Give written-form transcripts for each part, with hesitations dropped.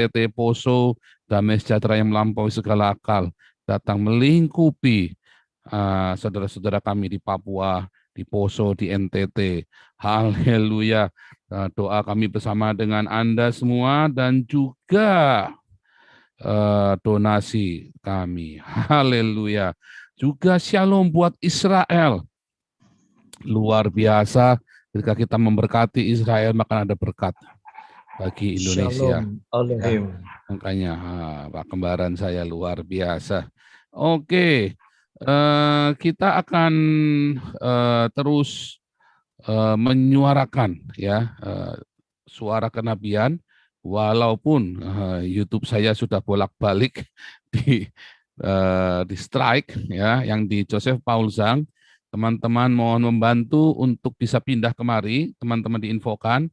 NTT, Poso, damai sejahtera yang melampaui segala akal, datang melingkupi saudara-saudara kami di Papua, di Poso, di NTT. Haleluya. Doa kami bersama dengan Anda semua dan juga donasi kami. Haleluya. Juga shalom buat Israel. Luar biasa, ketika kita memberkati Israel maka ada berkat bagi Indonesia. Shalom Aleichem. Makanya Pak Kembaran saya luar biasa. Oke, kita akan terus menyuarakan ya suara kenabian, walaupun YouTube saya sudah bolak-balik di strike ya, yang di Joseph Paul Zhang. Teman-teman mohon membantu untuk bisa pindah kemari, teman-teman diinfokan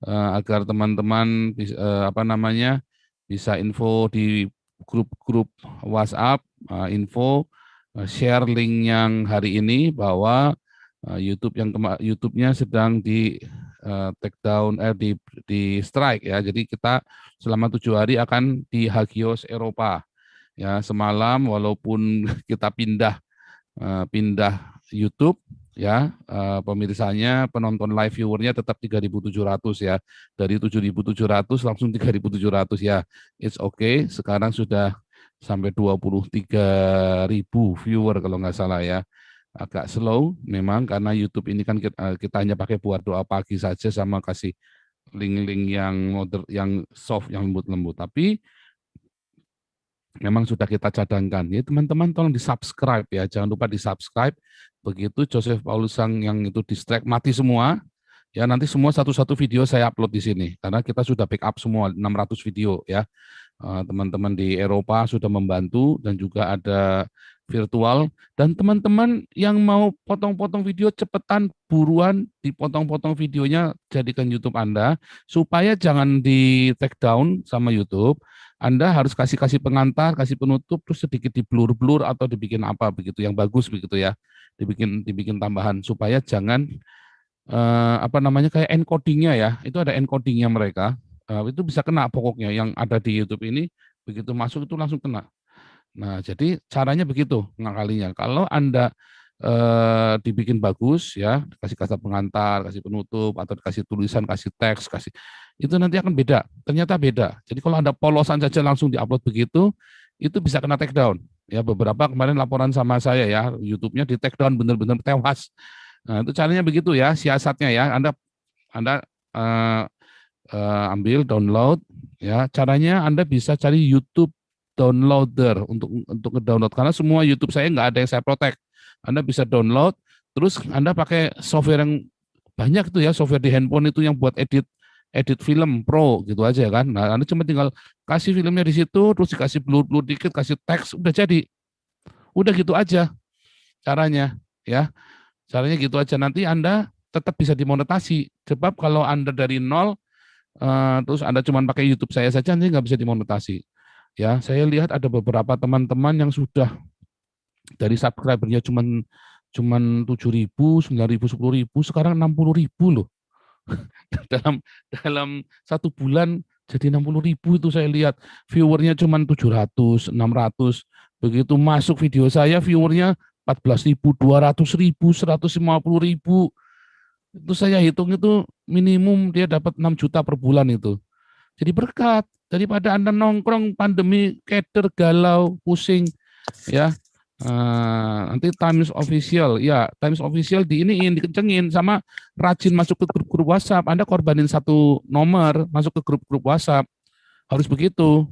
agar teman-teman bisa info di grup-grup WhatsApp, info share link yang hari ini bahwa YouTube-nya sedang di take down, di strike ya. Jadi kita selama 7 hari akan di Hagios Eropa. Ya, semalam walaupun kita pindah YouTube ya, pemirsanya, penonton live viewernya tetap 3.700 ya. Dari 7.700 langsung 3.700 ya. It's okay, sekarang sudah sampai 23.000 viewer kalau nggak salah ya. Agak slow memang karena YouTube ini kan kita hanya pakai buat doa pagi saja sama kasih link-link yang soft, yang lembut-lembut. Tapi memang sudah kita cadangkan. Ya teman-teman tolong di-subscribe ya, jangan lupa di-subscribe. Begitu Joseph Paulus yang itu distract mati semua, ya nanti semua satu-satu video saya upload di sini. Karena kita sudah backup semua 600 video ya. Teman-teman di Eropa sudah membantu dan juga ada virtual, dan teman-teman yang mau potong-potong video cepetan, buruan dipotong-potong videonya, jadikan YouTube Anda supaya jangan di take down sama YouTube. Anda harus kasih pengantar, kasih penutup, terus sedikit di blur atau dibikin apa begitu yang bagus begitu ya, dibikin tambahan supaya jangan kayak encodingnya ya, itu ada encodingnya mereka. Itu bisa kena pokoknya yang ada di YouTube ini, begitu masuk itu langsung kena. Nah, jadi caranya begitu ngakalinya. Kalau Anda dibikin bagus ya, kasih kata pengantar, kasih penutup, atau kasih tulisan, kasih teks, itu nanti akan beda. Ternyata beda. Jadi kalau Anda polosan saja langsung diupload begitu, itu bisa kena take down. Ya, beberapa kemarin laporan sama saya ya, YouTube-nya di take down benar-benar tewas. Nah, itu caranya begitu ya, siasatnya ya. Anda ambil download ya. Caranya Anda bisa cari YouTube downloader untuk ngedownload, karena semua YouTube saya nggak ada yang saya protect. Anda bisa download, terus Anda pakai software yang banyak itu ya, software di handphone itu yang buat edit film pro gitu aja kan. Nah, Anda cuma tinggal kasih filmnya di situ, terus dikasih blur dikit, kasih teks, udah jadi. Udah gitu aja caranya ya. Caranya gitu aja, nanti Anda tetap bisa dimonetasi. Sebab kalau Anda dari nol terus Anda cuma pakai YouTube saya saja, nanti nggak bisa dimonetasi. Ya, saya lihat ada beberapa teman-teman yang sudah dari subscribernya cuman 7.000, 9.000, 10.000, sekarang 60.000 loh. dalam dalam 1 bulan jadi 60.000 itu saya lihat. Viewernya cuma 700, 600. Begitu masuk video saya viewernya 14.000, 200.000, 150.000. Itu saya hitung itu minimum dia dapat 6 juta per bulan itu. Jadi berkat daripada Anda nongkrong pandemi, keder, galau, pusing ya. Nanti Times Official, ya Times Official dikencengin sama rajin masuk ke grup-grup WhatsApp. Anda korbanin satu nomor masuk ke grup-grup WhatsApp, harus begitu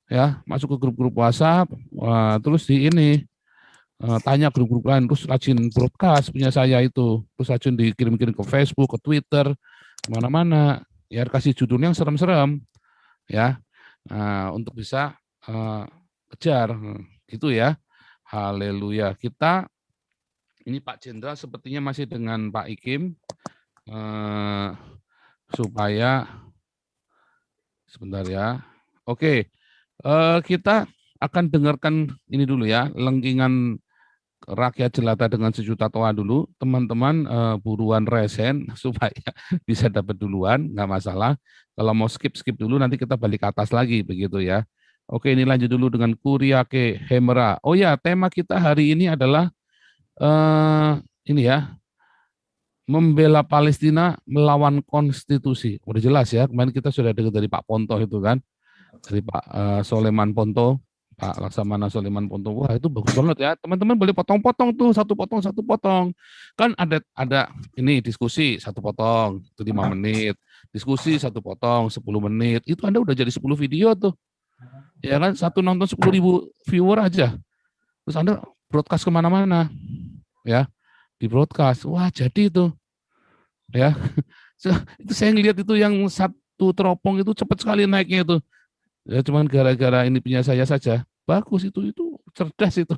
ya, masuk ke grup-grup WhatsApp, terus tanya grup-grup lain, terus rajin broadcast punya saya itu, terus rajin dikirim-kirim ke Facebook, ke Twitter, kemana-mana, ya kasih judul yang serem-serem ya, untuk bisa kejar gitu ya. Haleluya. Kita ini Pak Jenderal sepertinya masih dengan Pak Ikim, supaya sebentar ya. Oke, kita akan dengarkan ini dulu ya, lengkingan rakyat jelata dengan sejuta toa dulu, teman-teman buruan resen supaya bisa dapat duluan, nggak masalah. Kalau mau skip dulu, nanti kita balik ke atas lagi, begitu ya. Oke, ini lanjut dulu dengan Kuryake Hemera. Oh ya, tema kita hari ini adalah ini ya, membela Palestina melawan konstitusi. Udah jelas ya, kemarin kita sudah dengar dari Pak Ponto itu kan, dari Pak Soleman Ponto, Pak Laksamana Soleman Ponto. Wah, itu bagus banget ya. Teman-teman boleh potong-potong tuh, satu potong. Kan ada ini diskusi satu potong, itu 5 menit. Diskusi satu potong, 10 menit. Itu Anda udah jadi 10 video tuh. Ya kan, satu nonton 10.000 viewer aja. Terus Anda broadcast kemana-mana. Ya, di broadcast. Wah, jadi itu. Ya, itu saya ngelihat itu yang satu teropong itu cepat sekali naiknya itu. Ya cuman gara-gara ini punya saya saja. Bagus itu cerdas itu.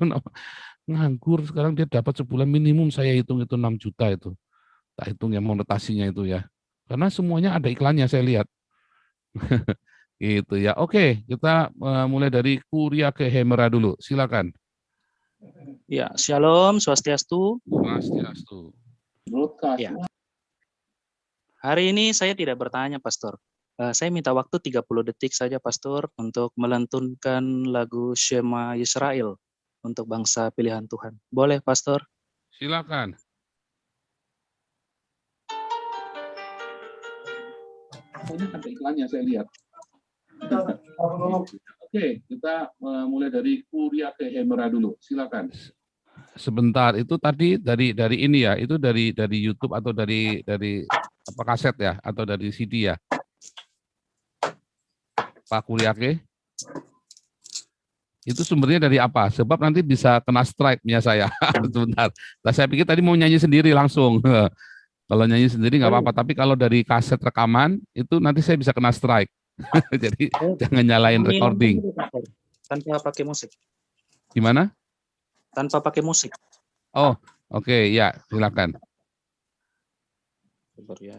Nganggur sekarang dia dapat sebulan minimum saya hitung itu 6 juta itu. Tak hitung yang monetasinya itu ya. Karena semuanya ada iklannya saya lihat. Gitu ya. Oke, kita mulai dari Kuria ke Hemera dulu. Silakan. Ya, Shalom, Swastiastu. Swastiastu. Ya. Hari ini saya tidak bertanya, Pastor. Saya minta waktu 30 detik saja, Pastor, untuk melantunkan lagu Shema Yisrael untuk bangsa pilihan Tuhan. Boleh, Pastor? Silakan. Pokoknya ada iklannya saya lihat. Oke, kita mulai dari Kuria ke Hemera dulu. Silakan. Sebentar, itu tadi dari ini ya, itu dari YouTube atau dari apa kaset ya, atau dari CD ya, Pak Kuryake? Itu sumbernya dari apa? Sebab nanti bisa kena strike-nya saya. Sebentar. Nah, saya pikir tadi mau nyanyi sendiri langsung. Kalau nyanyi sendiri nggak apa-apa, tapi kalau dari kaset rekaman itu nanti saya bisa kena strike. Jadi jangan nyalain recording. Tanpa pakai musik. Gimana? Tanpa pakai musik. Oh, oke, ya, silakan. Sebentar ya.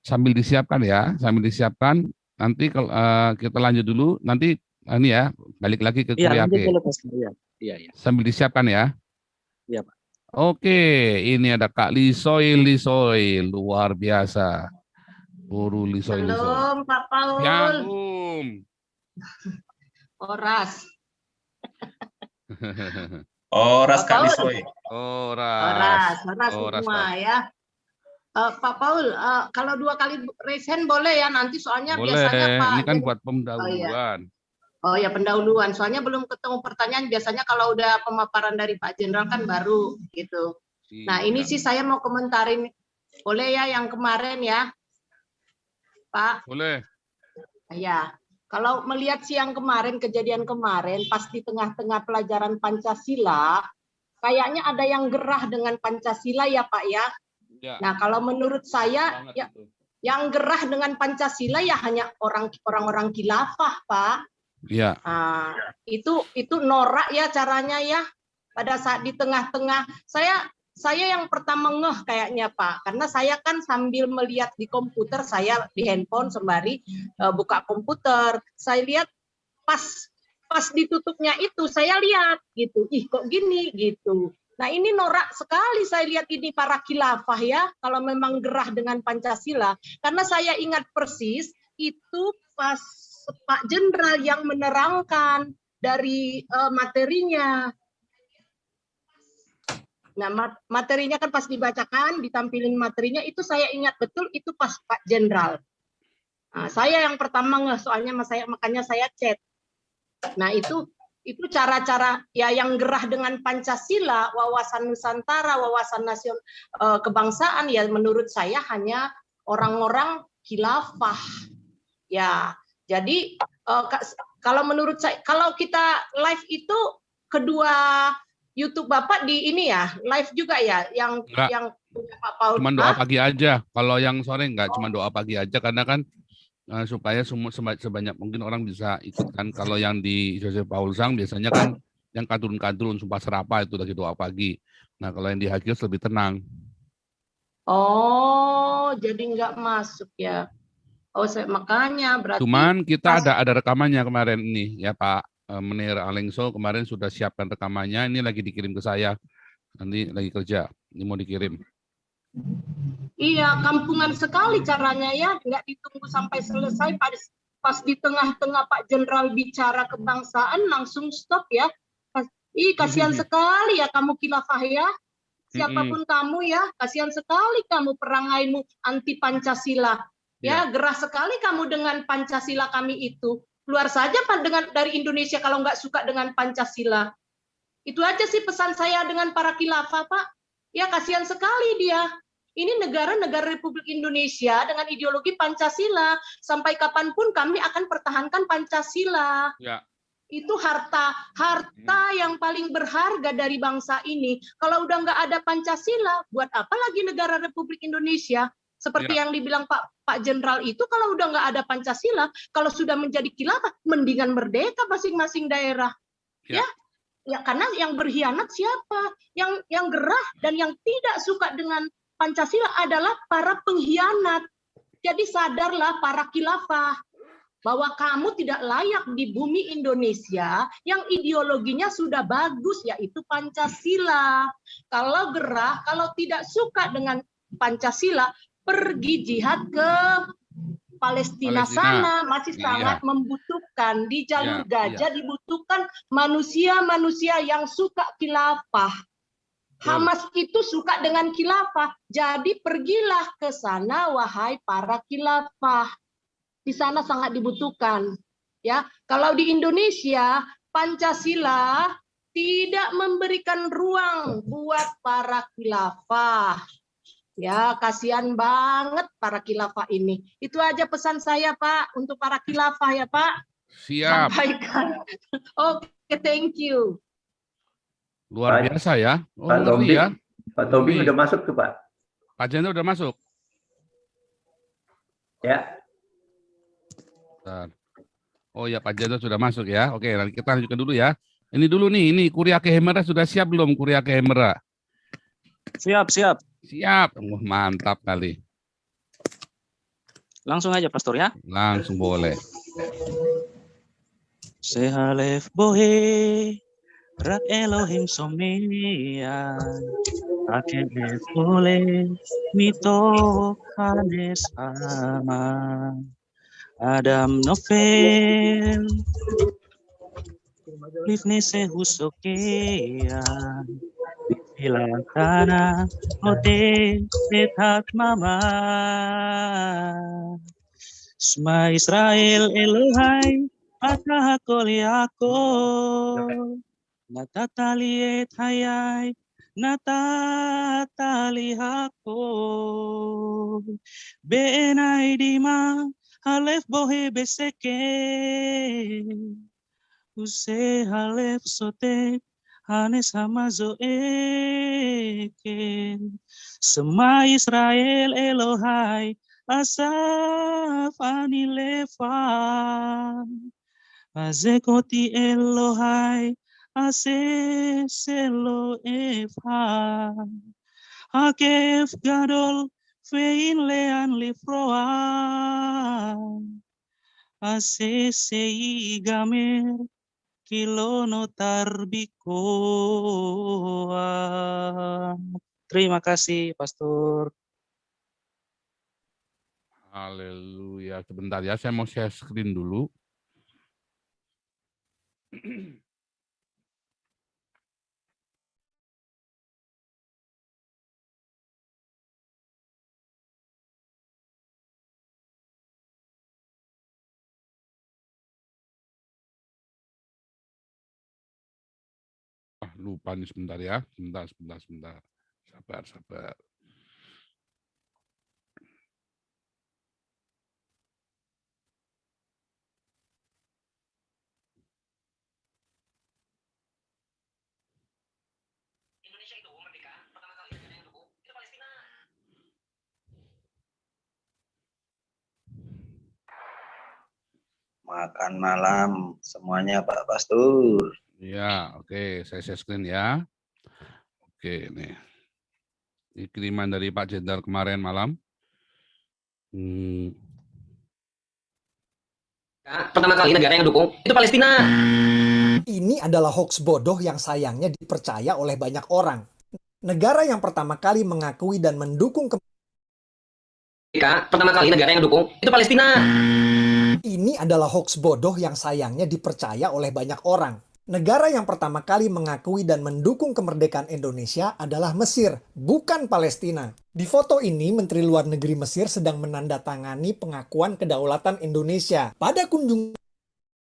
Sambil disiapkan nanti kalau kita lanjut dulu, nanti ini ya, balik lagi ke Kuryake. Iya. Sambil disiapkan ya. Iya, Pak. Oke, ini ada Kak Lisoy, luar biasa. Guru Lisoy. Shalom, Pak Paul. Shalom. Oras. Oras Kak Lisoy. Oras semua ya. Pak Paul, kalau 2 kali resen boleh ya nanti soalnya boleh. Biasanya Pak. Ini kan buat pendahuluan. Oh ya pendahuluan, soalnya belum ketemu pertanyaan. Biasanya kalau udah pemaparan dari Pak Jenderal kan baru gitu. Iya. Nah ini sih saya mau komentarin, boleh ya yang kemarin ya, Pak? Boleh. Ya, kalau melihat siang kemarin, kejadian kemarin, pas di tengah-tengah pelajaran Pancasila, kayaknya ada yang gerah dengan Pancasila ya Pak ya. Ya. Nah, kalau menurut saya ya, yang gerah dengan Pancasila ya hanya orang-orang khilafah, Pak. Iya. Itu norak ya caranya ya. Pada saat di tengah-tengah, saya yang pertama ngeh kayaknya Pak, karena saya kan sambil melihat di komputer, saya di handphone sembari buka komputer, saya lihat pas ditutupnya itu saya lihat gitu, ih kok gini gitu. Nah ini norak sekali saya lihat ini para khilafah ya, kalau memang gerah dengan Pancasila. Karena saya ingat persis itu pas Pak Jenderal yang menerangkan dari materinya. Nah materinya kan pas dibacakan, ditampilin materinya, itu saya ingat betul itu pas Pak Jenderal. Nah, saya yang pertama nggak, soalnya makanya saya chat. Nah itu cara-cara ya yang gerah dengan Pancasila, wawasan Nusantara, wawasan nasional, kebangsaan ya menurut saya hanya orang-orang khilafah. Ya, jadi Kalau menurut saya, kalau kita live itu kedua YouTube Bapak di ini ya, live juga ya, yang Enggak, punya Pak Paul. cuma doa pagi aja. Kalau yang sore enggak, cuma doa pagi aja karena kan supaya semua sebanyak mungkin orang bisa ikut kan. Kalau yang di Joseph Paul Sang biasanya kan yang kadrun-kadrun sumpah serapa itu lagi doa pagi. Nah, kalau yang di Hagios lebih tenang. Oh, jadi nggak masuk ya. Oh, makanya berarti. Cuman kita ada rekamannya kemarin ini ya Pak Menir Alengso kemarin sudah siapkan rekamannya. Ini lagi dikirim ke saya. Nanti lagi kerja. Ini mau dikirim. Iya, kampungan sekali caranya ya. Nggak ditunggu sampai selesai. Pas di tengah-tengah Pak Jenderal bicara kebangsaan langsung stop ya. Kasihan sekali ya kamu khilafah ya. Siapapun kamu ya, kasihan sekali kamu perangaimu anti Pancasila. Ya, gerah sekali kamu dengan Pancasila kami itu. Keluar saja dari Indonesia kalau nggak suka dengan Pancasila. Itu aja sih pesan saya dengan para khilafah, Pak. Ya, kasihan sekali dia. Ini negara Republik Indonesia dengan ideologi Pancasila. Sampai kapanpun kami akan pertahankan Pancasila. Ya. Itu harta yang paling berharga dari bangsa ini. Kalau udah nggak ada Pancasila, buat apa lagi negara Republik Indonesia? Seperti yang dibilang Pak Jenderal itu, kalau udah nggak ada Pancasila, kalau sudah menjadi khilafah, mendingan merdeka masing-masing daerah. Ya, karena yang berkhianat siapa? Yang gerah dan yang tidak suka dengan Pancasila adalah para pengkhianat. Jadi sadarlah para khilafah bahwa kamu tidak layak di bumi Indonesia yang ideologinya sudah bagus, yaitu Pancasila. Kalau gerah, kalau tidak suka dengan Pancasila, pergi jihad ke Palestina sana, masih sangat membutuhkan. Di jalur Gaza dibutuhkan manusia-manusia yang suka khilafah. Hamas itu suka dengan khilafah, jadi pergilah ke sana, wahai para khilafah. Di sana sangat dibutuhkan. Ya, kalau di Indonesia Pancasila tidak memberikan ruang buat para khilafah. Ya, kasihan banget para khilafah ini. Itu aja pesan saya, Pak, untuk para khilafah ya, Pak. Siap. Sampaikan. Oke, thank you. Luar biasa ya. Oh, Pak ngeri ya. Pak Tobing udah masuk tuh, Pak. Pak Jenderal udah masuk. Ya. Oh ya, Pak Jenderal sudah masuk ya. Oke, nanti kita lanjutkan dulu ya. Ini dulu nih, ini Kuriake Hemera sudah siap belum Kuriake Hemera? Siap. Siap. Mantap kali. Langsung aja Pastor ya. Langsung boleh. Sehalef bohe rak Elohim somea akelef boleh mito hanes ama Adam Novel Livne sehusokea Bilangkana Ote Etat Mama Sma Israel Elohai Atahakol Yaakov Natatali et hayai Natatali Hakov Beenai Dima Halef bohe beseke Use halef sotek Hanes hamazo eke Sema Israel Elohai Asaf anilefan Azekoti Elohai Ase selo efan Hakef gadol fein lean lifroan Ase sei gamer kilono tarbikoa. Terima kasih, Pastor. Haleluya. Sebentar ya, saya mau share screen dulu. Lupa nih sebentar ya. Sebentar. Sabar. Makan malam semuanya Pak Pastur. Ya, oke, saya share screen ya. Oke, nih. Ini kiriman dari Pak Jenderal kemarin malam. Pertama kali negara yang dukung itu Palestina. Ini adalah hoax bodoh yang sayangnya dipercaya oleh banyak orang. Negara yang pertama kali mengakui dan mendukung Pertama kali negara yang dukung itu Palestina. Ini adalah hoax bodoh yang sayangnya dipercaya oleh banyak orang. Negara yang pertama kali mengakui dan mendukung kemerdekaan Indonesia adalah Mesir, bukan Palestina. Di foto ini, Menteri Luar Negeri Mesir sedang menandatangani pengakuan kedaulatan Indonesia. Pada kunjungan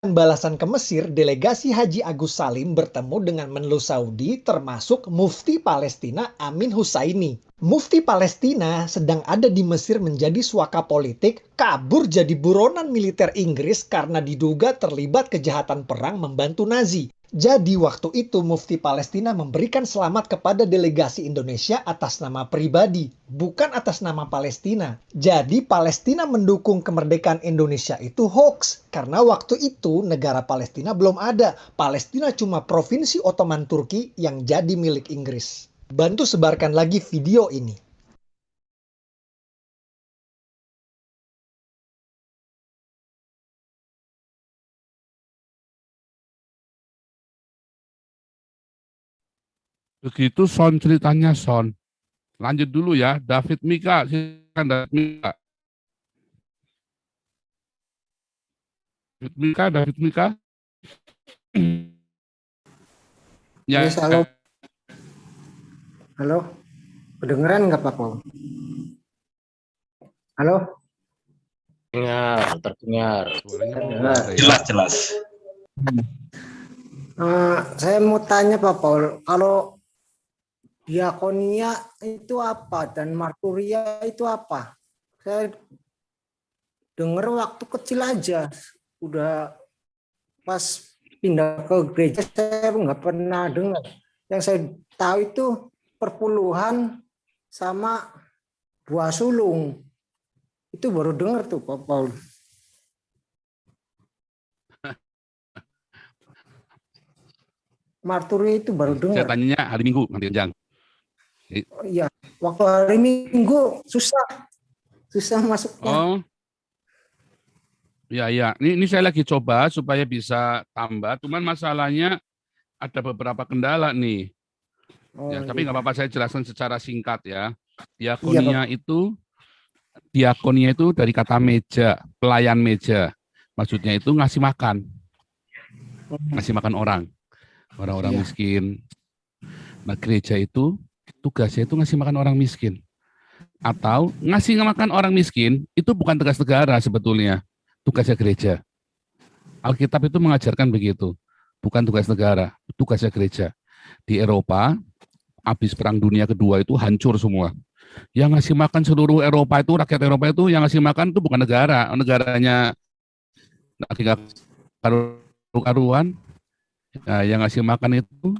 balasan ke Mesir, delegasi Haji Agus Salim bertemu dengan Menlu Saudi termasuk Mufti Palestina Amin Husaini. Mufti Palestina sedang ada di Mesir menjadi suaka politik, kabur jadi buronan militer Inggris karena diduga terlibat kejahatan perang membantu Nazi. Jadi waktu itu Mufti Palestina memberikan selamat kepada delegasi Indonesia atas nama pribadi, bukan atas nama Palestina. Jadi Palestina mendukung kemerdekaan Indonesia itu hoax, karena waktu itu negara Palestina belum ada. Palestina cuma provinsi Ottoman Turki yang jadi milik Inggris. Bantu sebarkan lagi video ini. Begitu Son ceritanya Son. Lanjut dulu ya, David Mika, silakan David Mika. David Mika. Ya, Yes, halo. Halo, kedengeran nggak Pak Paul? Halo? Terdengar. Jelas. Saya mau tanya Pak Paul, kalau diakonia itu apa dan marturia itu apa? Saya dengar waktu kecil aja, udah pas pindah ke gereja saya nggak pernah dengar. Yang saya tahu itu perpuluhan sama buah sulung. Itu baru dengar tuh Pak Paul. Marturi itu baru dengar. saya tanyanya hari Minggu nanti Jang. Iya, waktu hari Minggu susah masuknya. Oh. Ya. Ini saya lagi coba supaya bisa tambah. Cuman masalahnya ada beberapa kendala nih. Ya, tapi nggak apa-apa, saya jelaskan secara singkat ya. Diakonia itu dari kata meja, pelayan meja. Maksudnya itu ngasih makan orang miskin. Nah, gereja itu tugasnya itu ngasih makan orang miskin. Atau ngasih makan orang miskin itu bukan tugas negara sebetulnya, tugasnya gereja. Alkitab itu mengajarkan begitu, bukan tugas negara, tugasnya gereja. Di Eropa, habis Perang Dunia Kedua itu hancur semua. Yang ngasih makan seluruh Eropa itu, rakyat Eropa itu yang ngasih makan itu bukan negara, negaranya lagi nggak karu-karuan. Nah, yang ngasih makan itu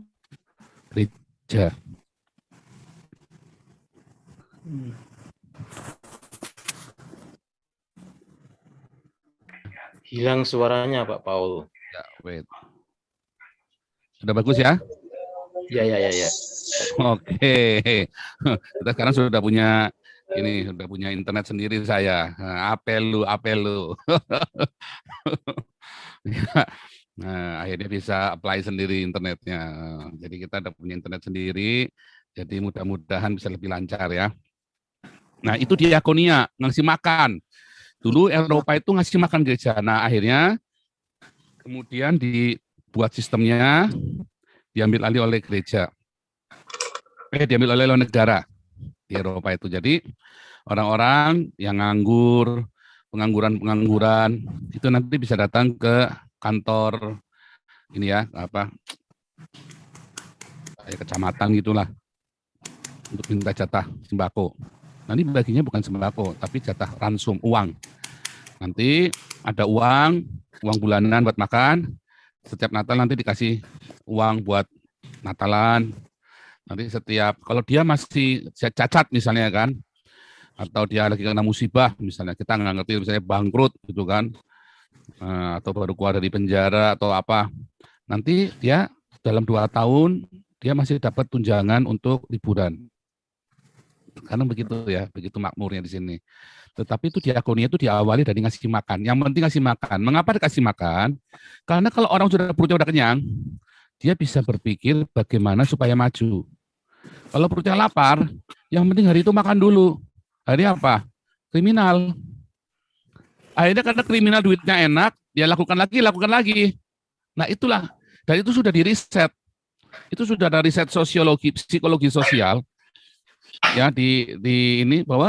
gereja. Hilang suaranya Pak Paul. Ya, wait. Sudah bagus ya? Ya. Oke, kita sekarang sudah punya internet sendiri saya. Nah, apel lu. Nah, akhirnya bisa apply sendiri internetnya. Jadi kita udah punya internet sendiri. Jadi mudah-mudahan bisa lebih lancar ya. Nah, itu diakonia, ngasih makan. Dulu Eropa itu ngasih makan gereja. Nah, akhirnya kemudian dibuat sistemnya, diambil alih oleh gereja. Diambil oleh negara di Eropa itu. Jadi orang-orang yang nganggur, pengangguran itu nanti bisa datang ke kantor ini ya, kayak kecamatan gitulah, untuk minta jatah sembako. Nanti baginya bukan sembako, tapi jatah ransum, uang. Nanti ada uang bulanan buat makan. Setiap Natal nanti dikasih uang buat Natalan. Nanti kalau dia masih cacat misalnya kan, atau dia lagi kena musibah misalnya, kita nggak ngerti misalnya bangkrut gitu kan, atau baru keluar dari penjara atau apa, nanti dia dalam 2 tahun dia masih dapat tunjangan untuk liburan. Karena begitu ya, begitu makmurnya di sini. Tetapi itu diakonia itu diawali dari ngasih makan. Yang penting ngasih makan. Mengapa dikasih makan? Karena kalau orang perutnya udah kenyang, dia bisa berpikir bagaimana supaya maju. Kalau perutnya lapar, yang penting hari itu makan dulu. Hari apa? Kriminal. Akhirnya karena kriminal duitnya enak, dia lakukan lagi. Nah itulah, dan itu sudah diriset. Itu sudah ada riset sosiologi, psikologi sosial, ya di ini bahwa